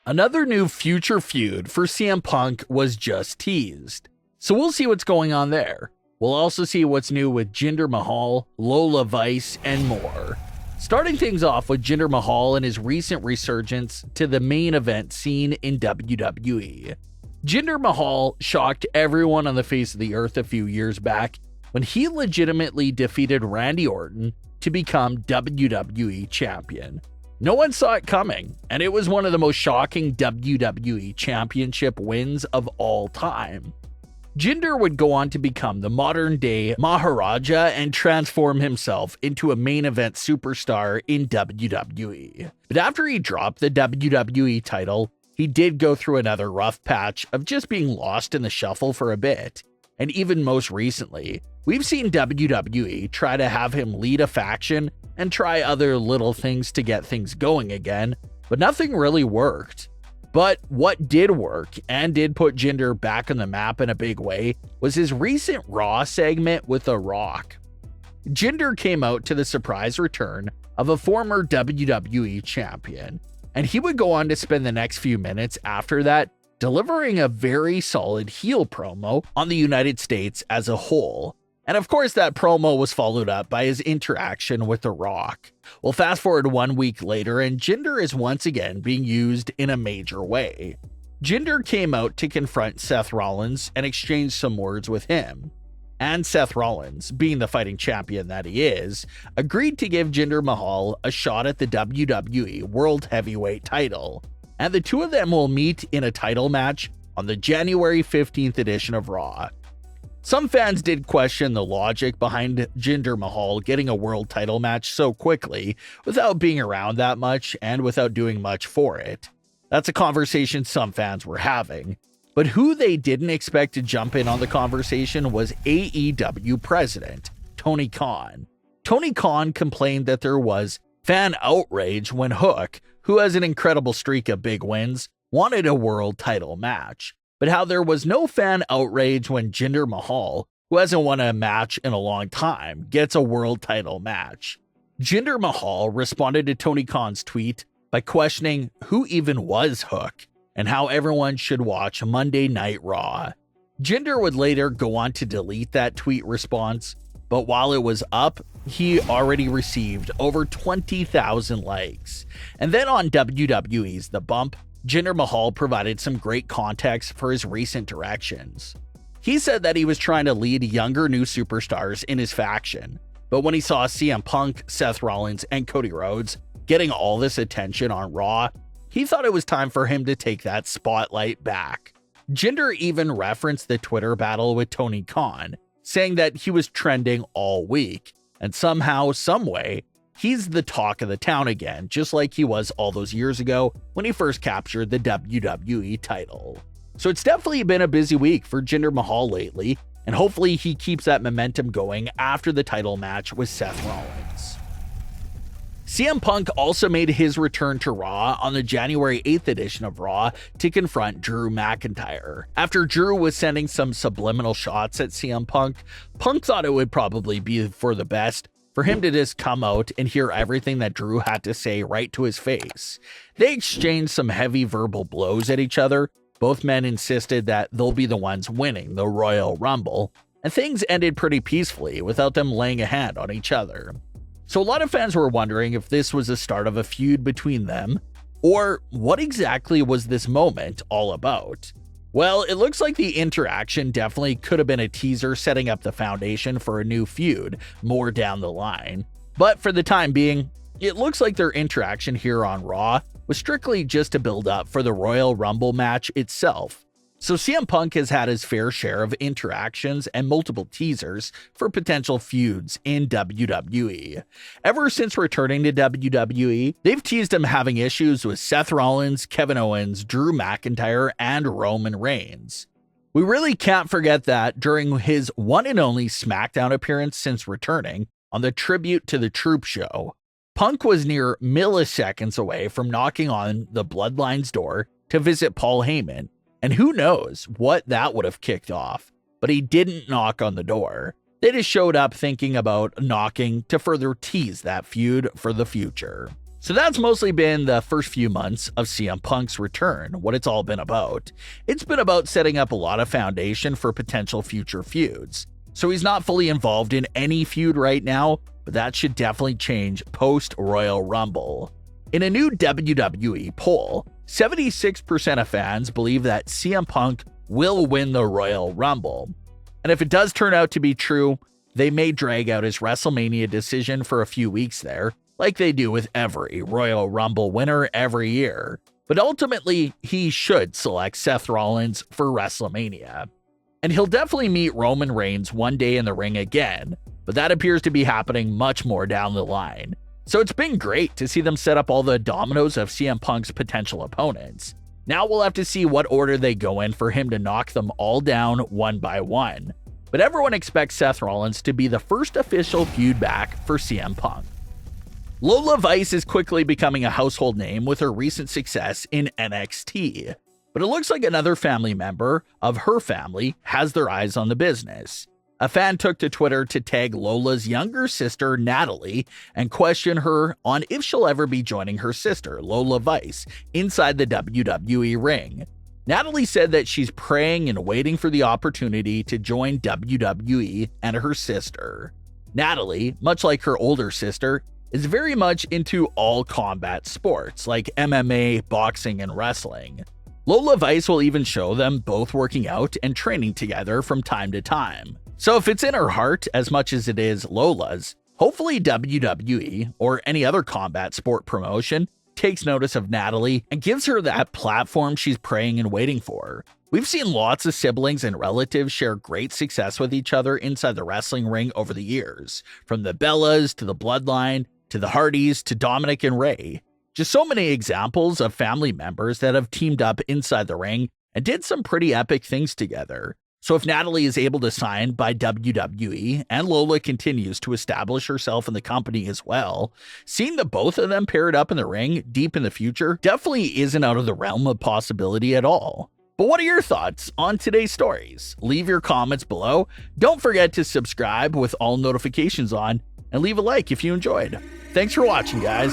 Another new future feud for CM Punk was just teased, so we'll see what's going on there. We'll also see what's new with Jinder Mahal, Lola Vice, and more. Starting things off with Jinder Mahal and his recent resurgence to the main event scene in WWE. Jinder Mahal shocked everyone on the face of the earth a few years back when he legitimately defeated Randy Orton to become WWE champion. No one saw it coming, and it was one of the most shocking WWE Championship wins of all time. Jinder would go on to become the modern-day Maharaja and transform himself into a main event superstar in WWE. But after he dropped the WWE title, he did go through another rough patch of just being lost in the shuffle for a bit. And even most recently, we've seen WWE try to have him lead a faction and try other little things to get things going again, but nothing really worked. But what did work and did put Jinder back on the map in a big way was his recent Raw segment with The Rock. Jinder came out to the surprise return of a former WWE champion, and he would go on to spend the next few minutes after that delivering a very solid heel promo on the United States as a whole. And of course, that promo was followed up by his interaction with The Rock. Well, fast forward 1 week later, and Jinder is once again being used in a major way. Jinder came out to confront Seth Rollins and exchange some words with him. And Seth Rollins, being the fighting champion that he is, agreed to give Jinder Mahal a shot at the WWE World Heavyweight title. And the two of them will meet in a title match on the January 15th edition of Raw. Some fans did question the logic behind Jinder Mahal getting a world title match so quickly without being around that much and without doing much for it. That's a conversation some fans were having. But who they didn't expect to jump in on the conversation was AEW president Tony Khan. Tony Khan complained that there was fan outrage when Hook, who has an incredible streak of big wins, wanted a world title match. But how there was no fan outrage when Jinder Mahal, who hasn't won a match in a long time, gets a world title match. Jinder Mahal responded to Tony Khan's tweet by questioning who even was Hook and how everyone should watch Monday Night Raw. Jinder would later go on to delete that tweet response, but while it was up, he already received over 20,000 likes. And then on WWE's The Bump, Jinder Mahal provided some great context for his recent directions. He said that he was trying to lead younger new superstars in his faction, but when he saw CM Punk, Seth Rollins, and Cody Rhodes getting all this attention on Raw, he thought it was time for him to take that spotlight back. Jinder even referenced the Twitter battle with Tony Khan, saying that he was trending all week, and somehow, someway, he's the talk of the town again, just like he was all those years ago when he first captured the WWE title. So it's definitely been a busy week for Jinder Mahal lately, and hopefully he keeps that momentum going after the title match with Seth Rollins. CM Punk also made his return to Raw on the January 8th edition of Raw to confront Drew McIntyre. After Drew was sending some subliminal shots at CM Punk, Punk thought it would probably be for the best for him to just come out and hear everything that Drew had to say right to his face. They exchanged some heavy verbal blows at each other. Both men insisted that they'll be the ones winning the Royal Rumble, and things ended pretty peacefully without them laying a hand on each other. So a lot of fans were wondering if this was the start of a feud between them, or what exactly was this moment all about? Well, it looks like the interaction definitely could have been a teaser setting up the foundation for a new feud more down the line. But for the time being, it looks like their interaction here on Raw was strictly just to build up for the Royal Rumble match itself. So CM Punk has had his fair share of interactions and multiple teasers for potential feuds in WWE. Ever since returning to WWE, they've teased him having issues with Seth Rollins, Kevin Owens, Drew McIntyre, and Roman Reigns. We really can't forget that during his one and only SmackDown appearance since returning on the Tribute to the Troop show, Punk was near milliseconds away from knocking on the Bloodline's door to visit Paul Heyman. And who knows what that would have kicked off. but he didn't knock on the door. They just showed up thinking about knocking to further tease that feud for the future. So that's mostly been the first few months of CM Punk's return, what it's all been about. It's been about setting up a lot of foundation for potential future feuds. So he's not fully involved in any feud right now, but that should definitely change post-Royal Rumble. In a new WWE poll, 76% of fans believe that CM Punk will win the Royal Rumble. And if it does turn out to be true, they may drag out his WrestleMania decision for a few weeks there, like they do with every Royal Rumble winner every year. But ultimately, he should select Seth Rollins for WrestleMania. And he'll definitely meet Roman Reigns one day in the ring again, but that appears to be happening much more down the line. So it's been great to see them set up all the dominoes of CM Punk's potential opponents. Now we'll have to see what order they go in for him to knock them all down one by one. But everyone expects Seth Rollins to be the first official feud back for CM Punk. Lola Vice is quickly becoming a household name with her recent success in NXT. But it looks like another family member of her family has their eyes on the business. A fan took to Twitter to tag Lola's younger sister, Natalie, and question her on if she'll ever be joining her sister, Lola Vice, inside the WWE ring. Natalie said that she's praying and waiting for the opportunity to join WWE and her sister. Natalie, much like her older sister, is very much into all combat sports like MMA, boxing, and wrestling. Lola Vice will even show them both working out and training together from time to time. So if it's in her heart as much as it is Lola's, hopefully WWE or any other combat sport promotion takes notice of Natalie and gives her that platform she's praying and waiting for. We've seen lots of siblings and relatives share great success with each other inside the wrestling ring over the years, from the Bellas to the Bloodline to the Hardys to Dominic and Ray. Just so many examples of family members that have teamed up inside the ring and did some pretty epic things together. So if Natalie is able to sign by WWE and Lola continues to establish herself in the company as well, seeing the both of them paired up in the ring deep in the future definitely isn't out of the realm of possibility at all. But what are your thoughts on today's stories? Leave your comments below. Don't forget to subscribe with all notifications on and leave a like if you enjoyed. Thanks for watching, guys.